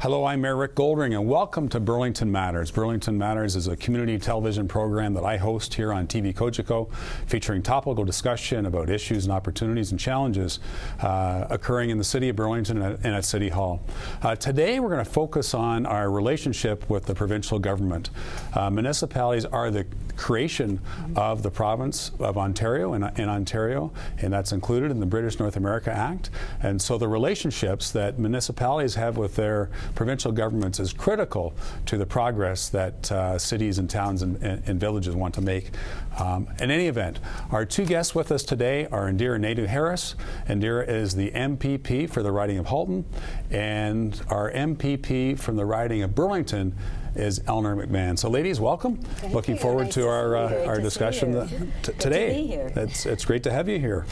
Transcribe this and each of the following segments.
Hello, I'm Mayor Rick Goldring, and welcome to Burlington Matters. Burlington Matters is a community television program that I host here on TV Cogeco, featuring topical discussion about issues and opportunities and challenges occurring in the city of Burlington and at City Hall. Today, we're going to focus on our relationship with the provincial government. Municipalities are the creation of the province of Ontario in Ontario, and that's included in the British North America Act. And so the relationships that municipalities have with their provincial governments is critical to the progress that cities and towns and villages want to make. In any event, our two guests with us today are Indira Naidoo-Harris. Indira is the MPP for the riding of Halton, and our MPP from the riding of Burlington is Eleanor McMahon. So, ladies, welcome. Looking forward to our discussion today. It's great to have you here.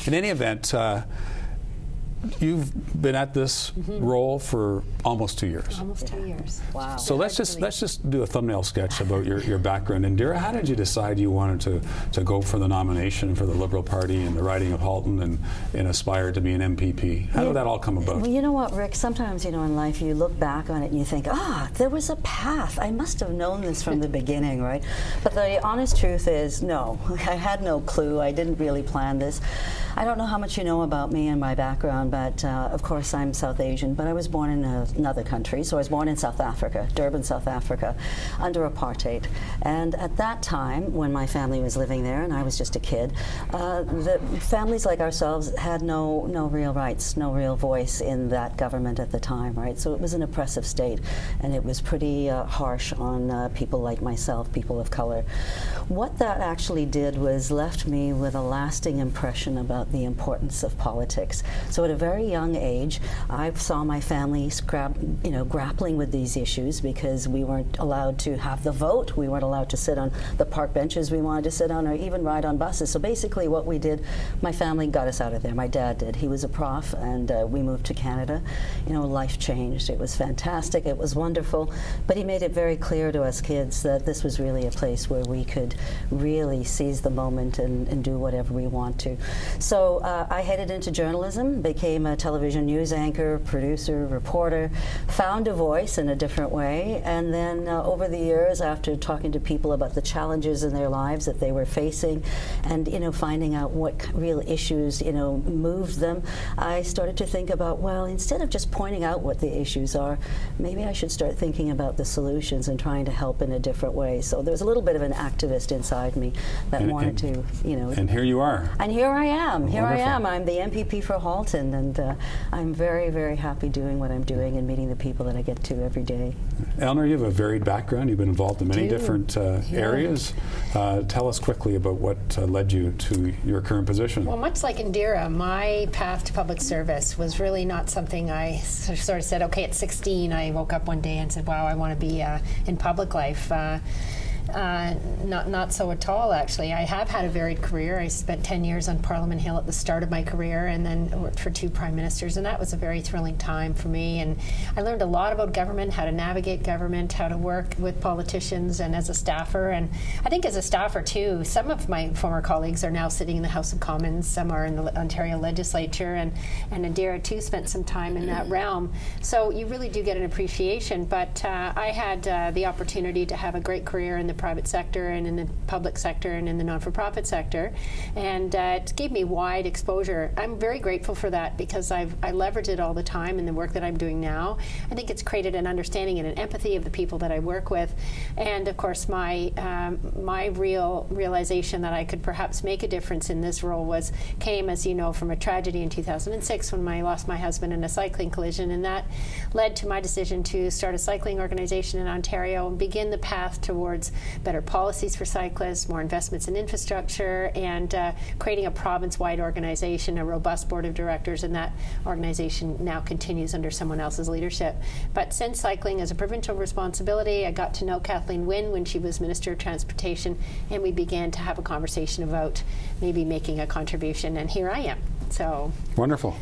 In any event, you've been at this role for almost 2 years. Almost 2 years. Wow. So let's just do a thumbnail sketch about your background. Indira, how did you decide you wanted to go for the nomination for the Liberal Party and the riding of Halton and aspire to be an MPP? How did that all come about? Well, you know what, Rick? Sometimes, in life you look back on it and you think, there was a path. I must have known this from the beginning, right? But the honest truth is, no. I had no clue. I didn't really plan this. I don't know how much you know about me and my background, but of course I'm South Asian, but I was born in another country. So I was born in South Africa, Durban, South Africa, under apartheid. And at that time, when my family was living there and I was just a kid, the families like ourselves had no real rights, no real voice in that government at the time, right? So it was an oppressive state, and it was pretty harsh on people like myself, people of color. What that actually did was left me with a lasting impression about the importance of politics. So at a very young age, I saw my family grappling with these issues because we weren't allowed to have the vote. We weren't allowed to sit on the park benches we wanted to sit on, or even ride on buses. So basically what we did, my family got us out of there. My dad did. He was a prof, and we moved to Canada. Life changed. It was fantastic. It was wonderful. But he made it very clear to us kids that this was really a place where we could really seize the moment and do whatever we want to. So I headed into journalism, became a television news anchor, producer, reporter, found a voice in a different way, and then over the years, after talking to people about the challenges in their lives that they were facing, and finding out what real issues moved them, I started to think about, well, instead of just pointing out what the issues are, maybe I should start thinking about the solutions and trying to help in a different way. So there's a little bit of an activist inside me that wanted to, And here you are. And here I am. Wonderful. Here I am. I'm the MPP for Halton, and I'm very, very happy doing what I'm doing and meeting the people that I get to every day. Eleanor, you have a varied background. You've been involved in many different areas. Tell us quickly about what led you to your current position. Well, much like Indira, my path to public service was really not something I sort of said, okay, at 16, I woke up one day and said, wow, I want to be in public life. Not so at all, actually. I have had a varied career. I spent 10 years on Parliament Hill at the start of my career, and then worked for 2 prime ministers, and that was a very thrilling time for me. And I learned a lot about government, how to navigate government, how to work with politicians, and as a staffer. And I think as a staffer too, some of my former colleagues are now sitting in the House of Commons, some are in the Ontario Legislature, and Indira too spent some time in that realm. So you really do get an appreciation. But I had the opportunity to have a great career in the private sector and in the public sector and in the non-for-profit sector, and it gave me wide exposure. I'm very grateful for that because I leverage it all the time in the work that I'm doing now. I think it's created an understanding and an empathy of the people that I work with, and of course my realization that I could perhaps make a difference in this role came, as you know, from a tragedy in 2006 when I lost my husband in a cycling collision, and that led to my decision to start a cycling organization in Ontario and begin the path towards better policies for cyclists, more investments in infrastructure, and creating a province-wide organization, a robust board of directors, and that organization now continues under someone else's leadership. But since cycling is a provincial responsibility, I got to know Kathleen Wynne when she was Minister of Transportation, and we began to have a conversation about maybe making a contribution, and here I am. So wonderful.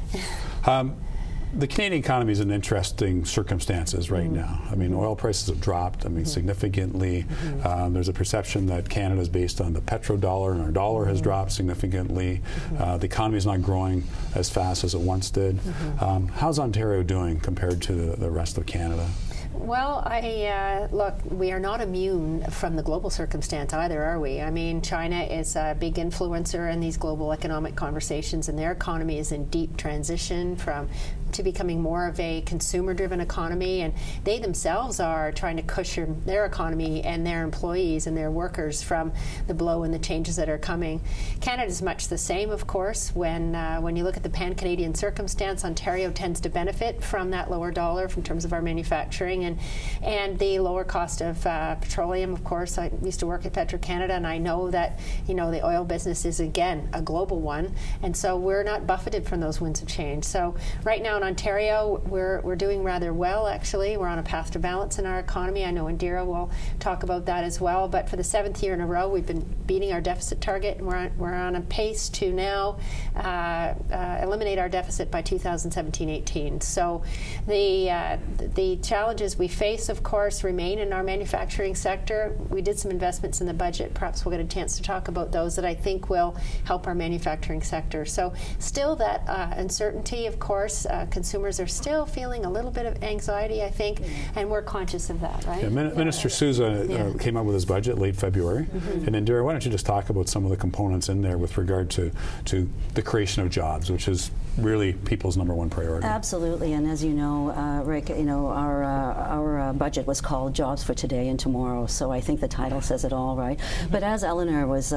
The Canadian economy is in interesting circumstances right now. I mean, oil prices have dropped, significantly. There's a perception that Canada is based on the petrodollar, and our dollar has dropped significantly. The economy is not growing as fast as it once did. How's Ontario doing compared to the rest of Canada? Well, look, we are not immune from the global circumstance either, are we? I mean, China is a big influencer in these global economic conversations, and their economy is in deep transition to becoming more of a consumer-driven economy, and they themselves are trying to cushion their economy and their employees and their workers from the blow and the changes that are coming. Canada is much the same, of course. When you look at the pan-Canadian circumstance, Ontario tends to benefit from that lower dollar in terms of our manufacturing and the lower cost of petroleum. Of course, I used to work at Petro-Canada, and I know that the oil business is again a global one, and so we're not buffeted from those winds of change. So right now in Ontario, we're doing rather well. Actually, we're on a path to balance in our economy. I know Indira will talk about that as well. But for the 7th year in a row, we've been beating our deficit target, and we're on a pace to now eliminate our deficit by 2017-18. So the challenges we face, of course, remain in our manufacturing sector. We did some investments in the budget. Perhaps we'll get a chance to talk about those that I think will help our manufacturing sector. So still that uncertainty, of course. Consumers are still feeling a little bit of anxiety, I think, and we're conscious of that, right? Yeah, Minister Sousa came up with his budget late February. And Indira, why don't you just talk about some of the components in there with regard to the creation of jobs, which is really people's #1 priority. Absolutely, and as you know, Rick, our budget was called Jobs for Today and Tomorrow, so I think the title says it all, right? But as Eleanor was,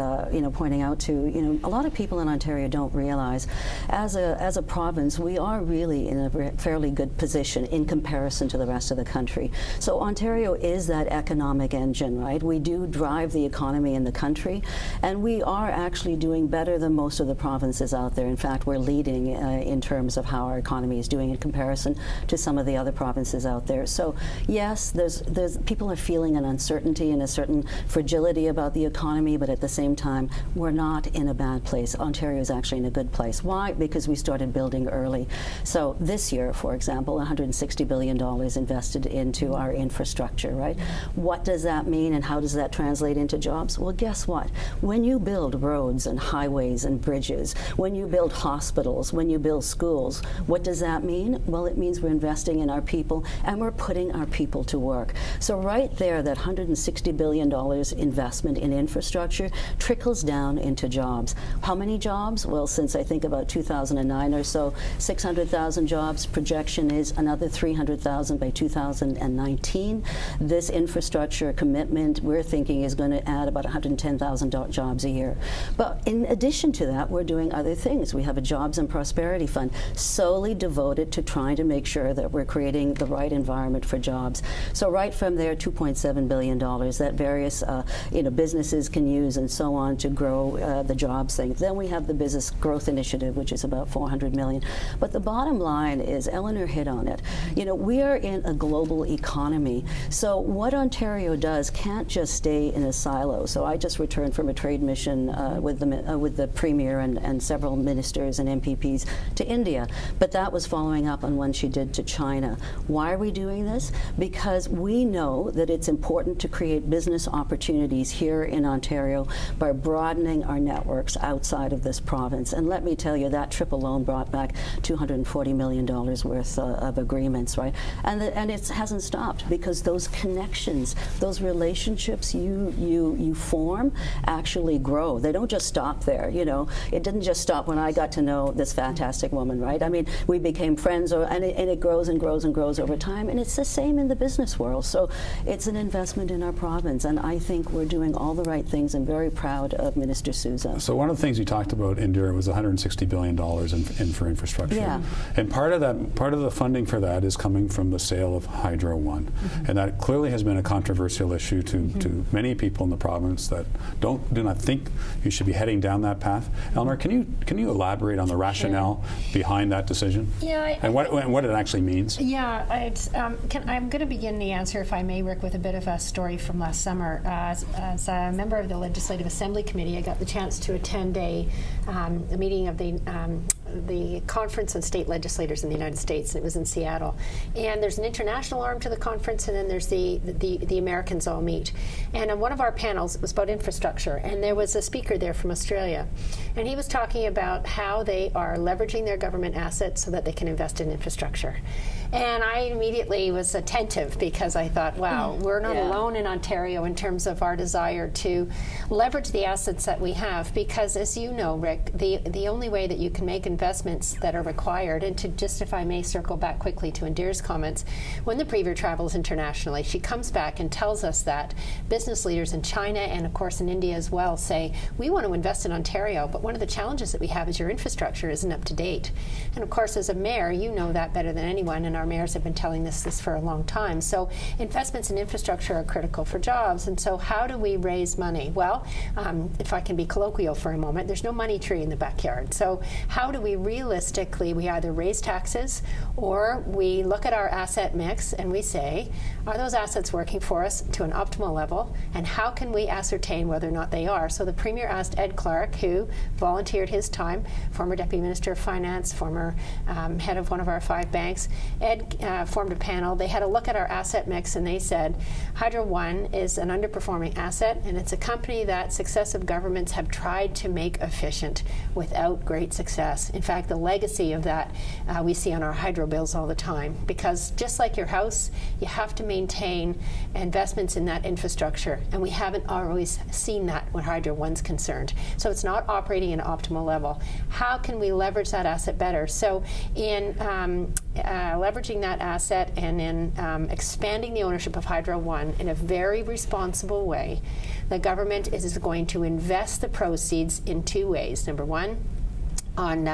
pointing out to, a lot of people in Ontario don't realize, as a province, we are really in a fairly good position in comparison to the rest of the country. So Ontario is that economic engine, right? We do drive the economy in the country, and we are actually doing better than most of the provinces out there. In fact, we're leading in terms of how our economy is doing in comparison to some of the other provinces out there. So yes, there's people are feeling an uncertainty and a certain fragility about the economy, but at the same time, we're not in a bad place. Ontario is actually in a good place. Why? Because we started building early. So this year, for example, $160 billion invested into our infrastructure, right? What does that mean, and how does that translate into jobs? Well, guess what? When you build roads and highways and bridges, when you build hospitals, when you build schools, what does that mean? Well, it means we're investing in our people, and we're putting our people to work. So right there, that $160 billion investment in infrastructure trickles down into jobs. How many jobs? Well, since I think about 2009 or so, 600,000 jobs. Projection is another 300,000 by 2019. This infrastructure commitment, we're thinking, is going to add about 110,000 jobs a year. But in addition to that, we're doing other things. We have a Jobs and Prosperity Fund solely devoted to trying to make sure that we're creating the right environment for jobs. So right from there, $2.7 billion that various businesses can use and so on to grow the jobs thing. Then we have the Business Growth Initiative, which is about $400 million. But the bottom line is, Eleanor hit on it, we are in a global economy. So what Ontario does can't just stay in a silo. So I just returned from a trade mission with the Premier and several ministers and MPPs to India. But that was following up on one she did to China. Why are we doing this? Because we know that it's important to create business opportunities here in Ontario by broadening our networks outside of this province. And let me tell you, that trip alone brought back $240 million worth of agreements, right? And it hasn't stopped, because those connections, those relationships you form actually grow. They don't just stop there, It didn't just stop when I got to know this fantastic woman, right? I mean, we became friends, and it grows and grows and grows over time, and it's the same in the business world. So it's an investment in our province, and I think we're doing all the right things. I'm very proud of Minister Sousa. So one of the things you talked about, Indira, was $160 billion for infrastructure. Yeah. And part of the funding for that is coming from the sale of Hydro One. And that clearly has been a controversial issue to many people in the province that do not think you should be heading down that path. Eleanor, can you elaborate on the rationale behind that decision? Yeah. And what it actually means? Yeah, I'm going to begin the answer, if I may, Rick, with a bit of a story from last summer. As a member of the Legislative Assembly Committee, I got the chance to attend a meeting of the the Conference on State Legislators in the United States, and it was in Seattle. And there's an international arm to the conference, and then there's the Americans all meet. And on one of our panels, it was about infrastructure, and there was a speaker there from Australia. And he was talking about how they are leveraging their government assets so that they can invest in infrastructure. And I immediately was attentive because I thought, wow, we're not alone in Ontario in terms of our desire to leverage the assets that we have, because as you know, Rick, the only way that you can make investments that are required, and to just, if I may circle back quickly to Indira's comments, when the Premier travels internationally, she comes back and tells us that business leaders in China and of course in India as well say, we want to invest in Ontario, but one of the challenges that we have is your infrastructure isn't up to date. And of course, as a mayor, you know that better than anyone, and our mayors have been telling this for a long time. So investments in infrastructure are critical for jobs. And so how do we raise money? Well, if I can be colloquial for a moment, there's no money tree in the backyard. So how do we realistically, we either raise taxes or we look at our asset mix and we say, are those assets working for us to an optimal level? And how can we ascertain whether or not they are? So the Premier asked Ed Clark, who volunteered his time, former Deputy Minister of Finance, former head of one of our 5 banks. Ed formed a panel. They had a look at our asset mix, and they said Hydro One is an underperforming asset, and it's a company that successive governments have tried to make efficient without great success. In fact, the legacy of that we see on our hydro bills all the time, because just like your house, you have to maintain investments in that infrastructure, and we haven't always seen that when Hydro One's concerned. So it's not operating at an optimal level. How can we leverage that asset better? So in leveraging that asset and in expanding the ownership of Hydro One in a very responsible way, the government is going to invest the proceeds in 2 ways. Number one, on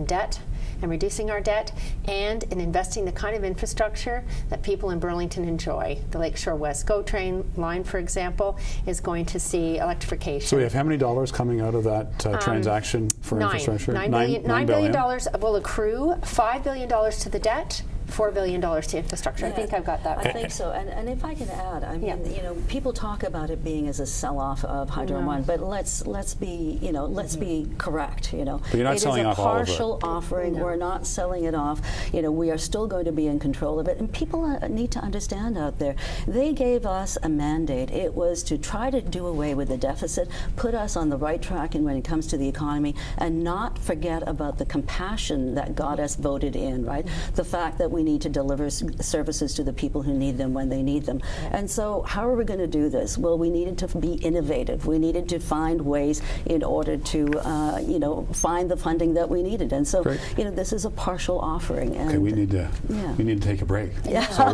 debt and reducing our debt, and in investing the kind of infrastructure that people in Burlington enjoy. The Lakeshore West GO train line, for example, is going to see electrification. So we have how many dollars coming out of that transaction for infrastructure? $9 billion will accrue, $5 billion to the debt, $4 billion to infrastructure. I think I've got that right. I think so. And if I can add, I mean, you know, people talk about it being as a sell-off of Hydro One, but let's be, you know, let's be correct. You know, but you're not selling off all of it. It is a partial offering. No. We're not selling it off. You know, we are still going to be in control of it. And people need to understand out there, they gave us a mandate. It was to try to do away with the deficit, put us on the right track when it comes to the economy, and not forget about the compassion that got us voted in. Right, the fact that we need to deliver services to the people who need them when they need them. Yeah. And so how are we going to do this? Well, we needed to be innovative. We needed to find ways in order to, you know, find the funding that we needed. And so, you know, this is a partial offering. And okay, we need to take a break. Yeah. So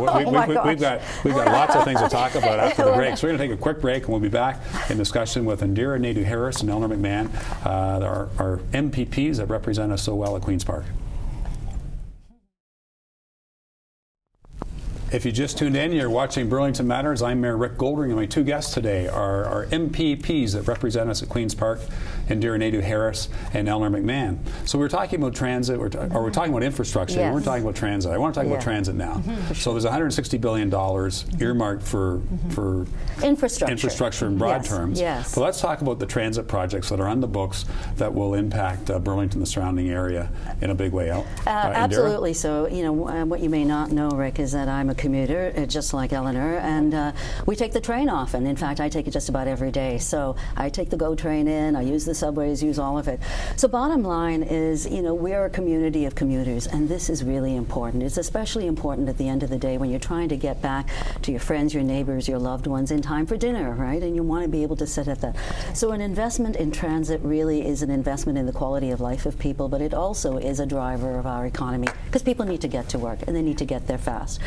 we've got lots of things to talk about after the break. So we're going to take a quick break, and we'll be back in discussion with Indira, Naidoo-Harris, and Eleanor McMahon, our MPPs that represent us so well at Queen's Park. If you just tuned in, you're watching Burlington Matters. I'm Mayor Rick Goldring, and my 2 guests today are our MPPs that represent us at Queen's Park, Indira Naidoo-Harris and Eleanor McMahon. So we're talking about transit, or we're talking about infrastructure, and we're talking about transit. I want to talk about transit now. So there's $160 billion earmarked for infrastructure in broad terms. Yes. But let's talk about the transit projects that are on the books that will impact Burlington, the surrounding area, in a big way. Absolutely. So, you know, what you may not know, Rick, is that I'm a commuter, just like Eleanor, and we take the train often. In fact, I take it just about every day. So I take the GO train in, I use the subways, use all of it. So bottom line is, you know, we're a community of commuters, and this is really important. It's especially important at the end of the day when you're trying to get back to your friends, your neighbors, your loved ones in time for dinner, right? And you want to be able to sit at that. So an investment in transit really is an investment in the quality of life of people, but it also is a driver of our economy, because people need to get to work, and they need to get there fast.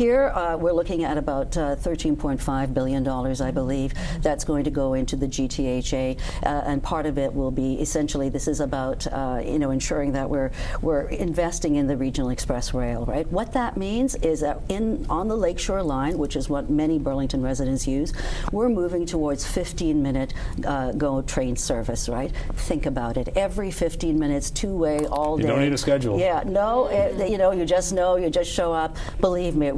Here, we're looking at about $13.5 billion, I believe, that's going to go into the GTHA, and part of it will be essentially, this is about you know, ensuring that we're investing in the regional express rail, right? What that means is that on the Lakeshore line, which is what many Burlington residents use, we're moving towards 15-minute GO train service, right? Think about it. Every 15 minutes, 2-way, all day. You don't need a schedule. Yeah, no, you know, you just show up. Believe me,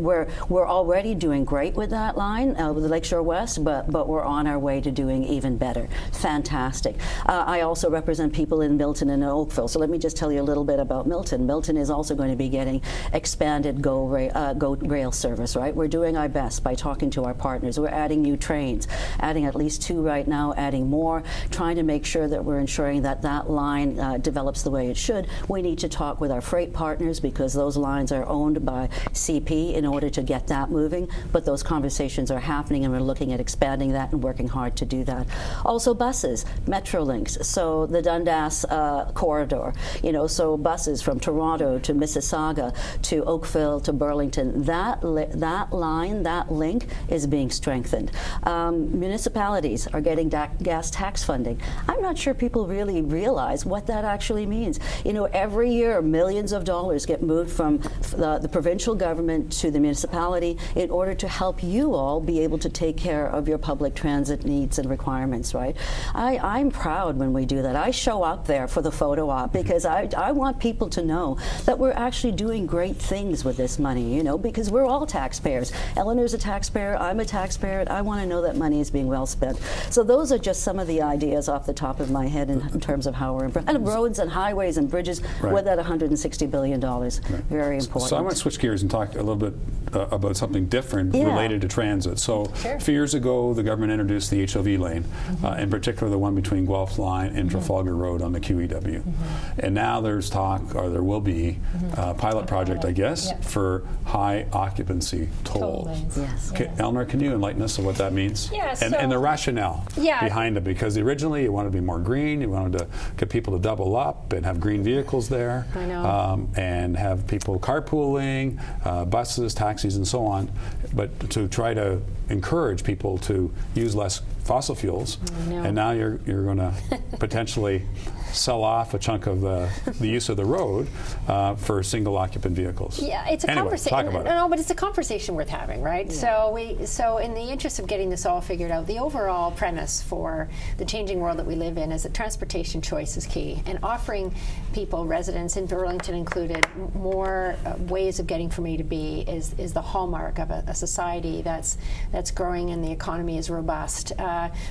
we're already doing great with that line, with the Lakeshore West, but we're on our way to doing even better. Fantastic. I also represent people in Milton and in Oakville, so let me just tell you a little bit about Milton. Milton is also going to be getting expanded GO rail service, right? We're doing our best by talking to our partners. We're adding new trains, adding at least 2 right now, adding more, trying to make sure that we're ensuring that that line develops the way it should. We need to talk with our freight partners because those lines are owned by CP in order to get that moving, but those conversations are happening and we're looking at expanding that and working hard to do that. Also buses, Metrolinx, so the Dundas corridor, so buses from Toronto to Mississauga to Oakville to Burlington, that line, that link is being strengthened. Municipalities are getting gas tax funding. I'm not sure people really realize what that actually means. Every year millions of dollars get moved from the provincial government to the municipality in order to help you all be able to take care of your public transit needs and requirements, right? I'm proud when we do that. I show up there for the photo op because I want people to know that we're actually doing great things with this money, because we're all taxpayers. Eleanor's a taxpayer, I'm a taxpayer, and I want to know that money is being well spent. So those are just some of the ideas off the top of my head in terms of how we're and roads and highways and bridges with that $160 billion. Very important. So I want to switch gears and talk a little bit about something different related to transit. So a few years ago, the government introduced the HOV lane, in particular the one between Guelph Line and Trafalgar Road on the QEW. And now there's talk, or there will be, a pilot project, I guess, for high occupancy tolls. Yes. Eleanor, can you enlighten us of what that means? Yeah, and the rationale behind it, because originally you wanted to be more green, you wanted to get people to double up and have green vehicles there, I know. And have people carpooling, buses, taxis, and so on, but to try to encourage people to use less fossil fuels. And now you're going to potentially sell off a chunk of the use of the road for single occupant vehicles. Yeah, it's a conversation. Talk about it. No, but it's a conversation worth having, right? Yeah. So in the interest of getting this all figured out, the overall premise for the changing world that we live in is that transportation choice is key, and offering people, residents in Burlington included, more ways of getting from A to B is the hallmark of a society that's growing and the economy is robust.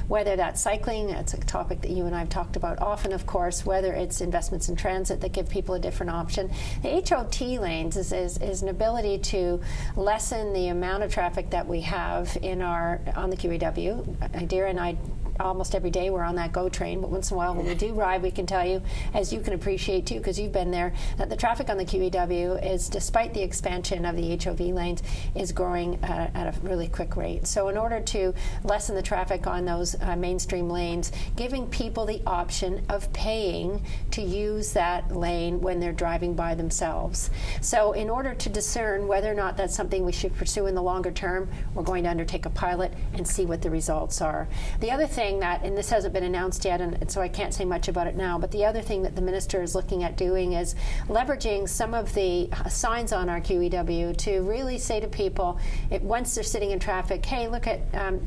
Whether that's cycling, that's a topic that you and I have talked about often, of course, whether it's investments in transit that give people a different option. The HOT lanes is an ability to lessen the amount of traffic that we have on the QEW. Indira and I, almost every day we're on that GO train, but once in a while when we do ride, we can tell you, as you can appreciate too, because you've been there, that the traffic on the QEW is, despite the expansion of the HOV lanes, is growing at a really quick rate. So in order to lessen the traffic on those mainstream lanes, giving people the option of paying to use that lane when they're driving by themselves. So in order to discern whether or not that's something we should pursue in the longer term, we're going to undertake a pilot and see what the results are. The other thing that, and this hasn't been announced yet, and so I can't say much about it now, but the other thing that the minister is looking at doing is leveraging some of the signs on our QEW to really say to people, once they're sitting in traffic, hey, look at,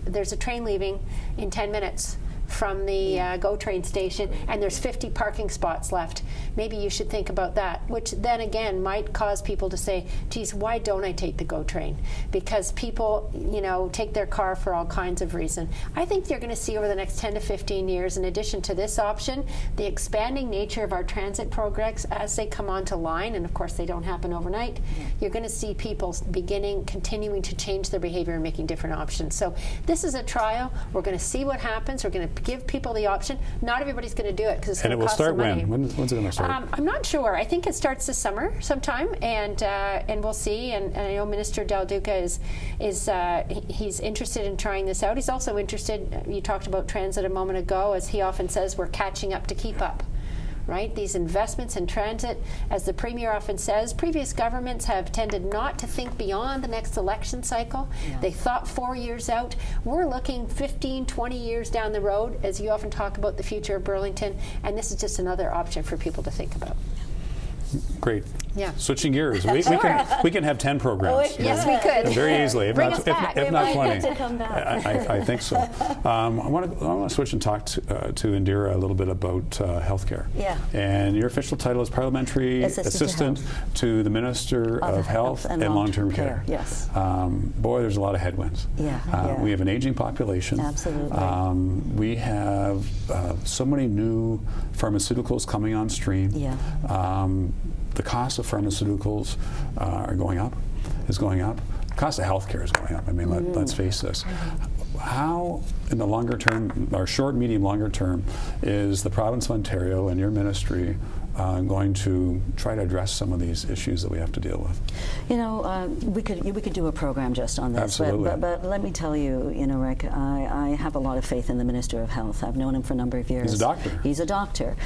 there's a train leaving in 10 minutes from the GO train station, and there's 50 parking spots left. Maybe you should think about that, which then again might cause people to say, geez, why don't I take the GO train? Because people, take their car for all kinds of reasons. I think you're going to see over the next 10 to 15 years, in addition to this option, the expanding nature of our transit programs as they come onto line, and of course they don't happen overnight. You're going to see people continuing to change their behavior and making different options. So this is a trial. We're going to see what happens. We're going to give people the option. Not everybody's going to do it because it's going to cost them money. And it will start when? When's it going to start? I'm not sure. I think it starts this summer sometime, and we'll see. And I know Minister Del Duca is he's interested in trying this out. He's also interested. You talked about transit a moment ago, as he often says, we're catching up to keep up. Right? These investments in transit, as the Premier often says, previous governments have tended not to think beyond the next election cycle. Yeah. They thought 4 years out. We're looking 15, 20 years down the road, as you often talk about the future of Burlington, and this is just another option for people to think about. Great. Yeah. Switching gears, we can have 10 programs. Yes, we could. Very easily, if Bring not, us back. if not 20. To come back. I think so. I want to switch and talk to Indira a little bit about healthcare. Yeah. And your official title is Parliamentary Assistant to the Minister of Health and Long-Term Care. Yes. Boy, there's a lot of headwinds. Yeah. We have an aging population. Absolutely. We have so many new pharmaceuticals coming on stream. Yeah. The cost of pharmaceuticals is going up. The cost of healthcare is going up. I mean, let's face this. How, in the longer term, or short, medium, longer term, is the province of Ontario and your ministry going to try to address some of these issues that we have to deal with? You know, we could do a program just on this. Absolutely. But let me tell you, Rick, I have a lot of faith in the Minister of Health. I've known him for a number of years. He's a doctor. He's a doctor.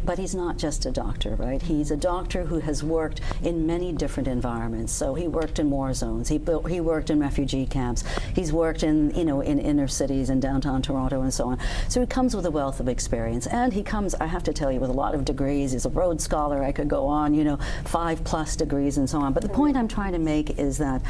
But he's not just a doctor, right? He's a doctor who has worked in many different environments. So he worked in war zones. He worked in refugee camps. He's worked in inner cities in downtown Toronto and so on. So he comes with a wealth of experience, and he comes, I have to tell you, with a lot of degrees. He's a Rhodes Scholar. I could go on, 5+ degrees and so on. But the point I'm trying to make is that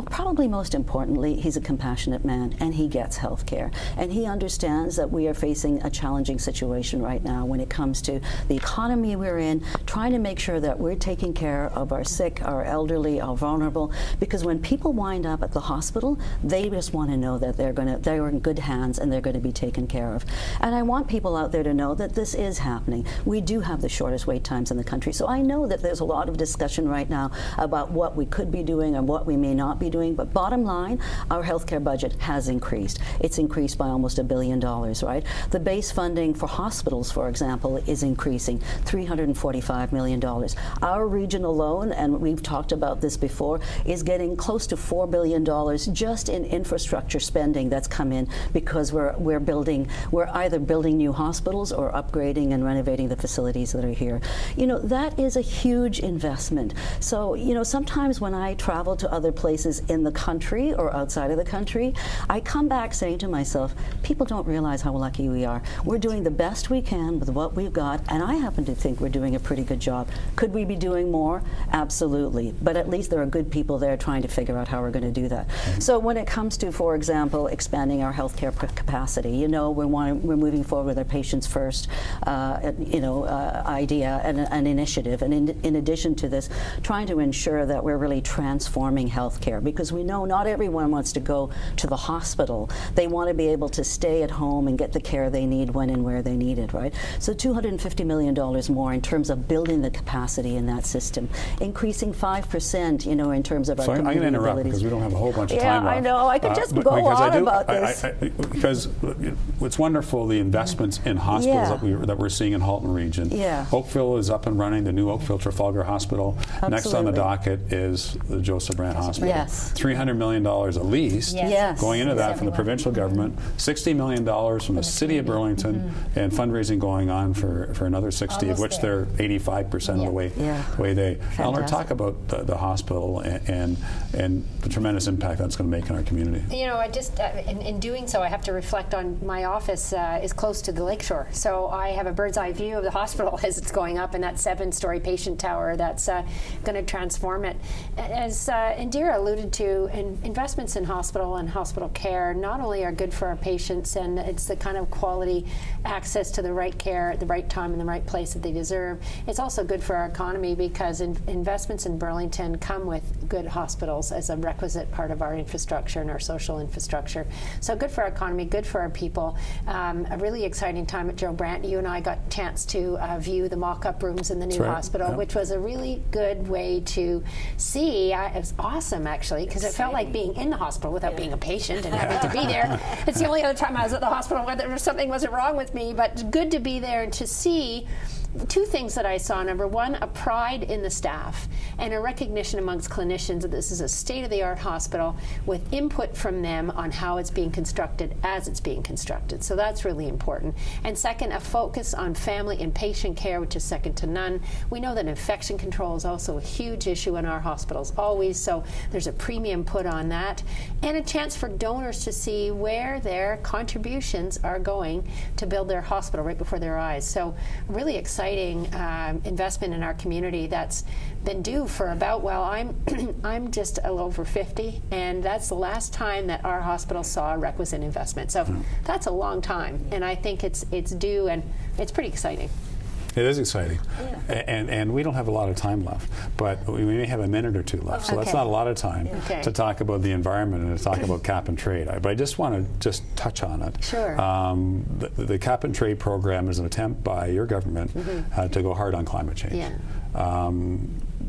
probably most importantly, he's a compassionate man, and he gets health care. And he understands that we are facing a challenging situation right now when it comes to the economy we're in, trying to make sure that we're taking care of our sick, our elderly, our vulnerable, because when people wind up at the hospital, they just want to know that they're in good hands and they're going to be taken care of. And I want people out there to know that this is happening. We do have the shortest wait times in the country, so I know that there's a lot of discussion right now about what we could be doing and what we may not be doing, but bottom line, our healthcare budget has increased. It's increased by almost $1 billion, right? The base funding for hospitals, for example, is increasing, $345 million. Our region alone, and we've talked about this before, is getting close to $4 billion just in infrastructure spending that's come in because we're either building new hospitals or upgrading and renovating the facilities that are here. That is a huge investment. So, sometimes when I travel to other places in the country or outside of the country, I come back saying to myself, people don't realize how lucky we are. We're doing the best we can with what we've got, and I happen to think we're doing a pretty good job. Could we be doing more? Absolutely. But at least there are good people there trying to figure out how we're going to do that. So when it comes to, for example, expanding our healthcare capacity, we're moving forward with our patients first, idea and an initiative. And in addition to this, trying to ensure that we're really transforming healthcare, because we know not everyone wants to go to the hospital. They want to be able to stay at home and get the care they need when and where they need it, right? So $250 million more in terms of building the capacity in that system, increasing 5%, in terms of our community I'm going to interrupt because we don't have a whole bunch of time left. I know. I could just go on about this. Because it's wonderful, the investments in hospitals that we're seeing in Halton region. Yeah. Oakville is up and running, the new Oakville Trafalgar Hospital. Absolutely. Next on the docket is the Joseph Brant Hospital. Yes. $300 million at least going into that from the provincial government, $60 million from the city of Burlington, and fundraising going on for another 60, of which they're 85% of the way they. Eleanor, talk about the hospital and the tremendous impact that's going to make in our community. I just, in doing so, I have to reflect on my office is close to the lakeshore. So I have a bird's eye view of the hospital as it's going up, and that 7-story patient tower that's going to transform it. As Indira alluded to, investments in hospital and hospital care not only are good for our patients, and it's the kind of quality access to the right care at the right time in the right place that they deserve, it's also good for our economy because investments in Burlington come with good hospitals as a requisite part of our infrastructure and our social infrastructure. So good for our economy, good for our people. A really exciting time at Joe Brant. You and I got a chance to view the mock-up rooms in the new hospital, which was a really good way to see. It was awesome, actually, because it felt like being in the hospital without being a patient and having to be there. It's the only other time I was at the hospital where something wasn't wrong with me, but good to be there and to see two things that I saw. Number one, a pride in the staff and a recognition amongst clinicians that this is a state-of-the-art hospital with input from them on how it's being constructed as it's being constructed. So that's really important. And second, a focus on family and patient care, which is second to none. We know that infection control is also a huge issue in our hospitals always, so there's a premium put on that. And a chance for donors to see where their contributions are going to build their hospital right before their eyes. So really excited exciting investment in our community that's been due for about, well, I'm just a little over 50, and that's the last time that our hospital saw a requisite investment. So that's a long time, and I think it's due, and it's pretty exciting. It is exciting. Yeah. And we don't have a lot of time left, but we may have a minute or two left, so that's not a lot of time to talk about the environment and to talk about cap and trade. But I just want to touch on it. Sure. The cap and trade program is an attempt by your government to go hard on climate change. Yeah.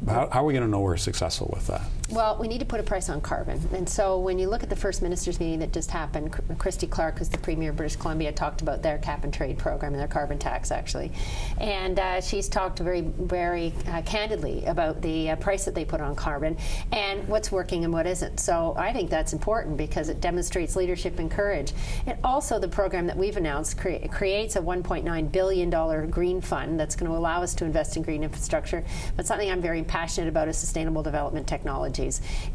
How are we going to know we're successful with that? Well, we need to put a price on carbon. And so when you look at the First Minister's meeting that just happened, Christy Clark, who's the Premier of British Columbia, talked about their cap and trade program and their carbon tax, actually. And she's talked very, very candidly about the price that they put on carbon and what's working and what isn't. So I think that's important because it demonstrates leadership and courage. And also the program that we've announced creates a $1.9 billion green fund that's going to allow us to invest in green infrastructure. But something I'm very passionate about is sustainable development technologies.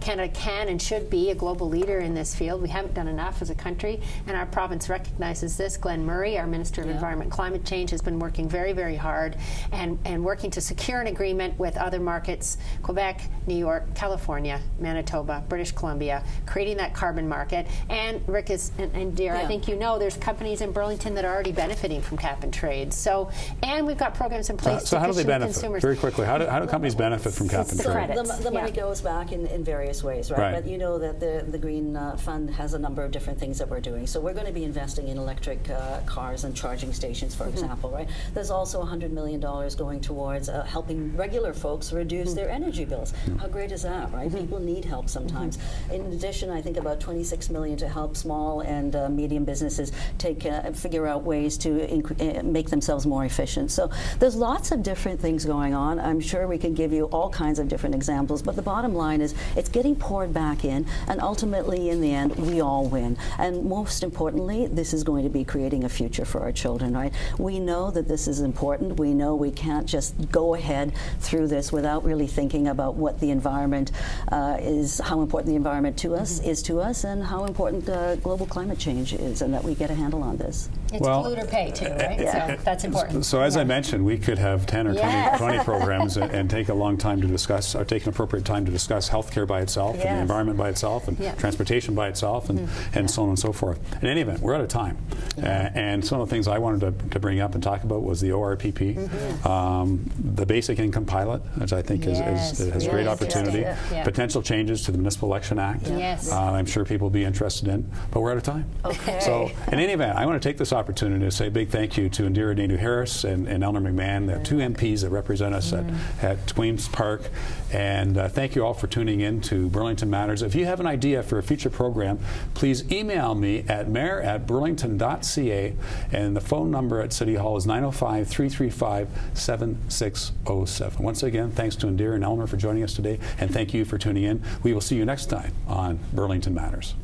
Canada can and should be a global leader in this field. We haven't done enough as a country, and our province recognizes this. Glenn Murray, our Minister of Environment and Climate Change, has been working very, very hard and working to secure an agreement with other markets, Quebec, New York, California, Manitoba, British Columbia, creating that carbon market. And Rick and Indira, I think you know there's companies in Burlington that are already benefiting from cap and trade. So, and we've got programs in place so to how do they benefit? consumers. Very quickly, how do companies benefit from cap and trade? The money goes back in various ways, right? But you know that the Green Fund has a number of different things that we're doing. So we're going to be investing in electric cars and charging stations, for example, right? There's also $100 million going towards helping regular folks reduce their energy bills. How great is that, right? People need help sometimes. In addition, I think about $26 million to help small and medium businesses figure out ways to make themselves more efficient. So there's lots of different things going on. I'm sure we can give you all kinds of different examples, but the bottom line is it's getting poured back in, and ultimately in the end we all win. And most importantly, this is going to be creating a future for our children, right? We know that this is important. We know we can't just go ahead through this without really thinking about what the environment is, how important the environment to us is to us, and how important global climate change is, and that we get a handle on this. It's pollute or pay too, right? So that's important. So as I mentioned, we could have 10 or 20 programs and take a long time to discuss, or take an appropriate time to discuss healthcare by itself, and the environment by itself, and transportation by itself, and so on and so forth. In any event, we're out of time. And some of the things I wanted to bring up and talk about was the ORPP, the basic income pilot, which I think has great opportunity, potential changes to the Municipal Election Act. I'm sure people will be interested in, but we're out of time. So in any event, I want to take this opportunity to say a big thank you to Indira Naidoo-Harris and Eleanor McMahon, the two MPs that represent us at Queen's Park. And thank you all for tuning in to Burlington Matters. If you have an idea for a future program, please email me at mayor@burlington.ca, and the phone number at City Hall is 905-335-7607. Once again, thanks to Indira and Eleanor for joining us today, and thank you for tuning in. We will see you next time on Burlington Matters.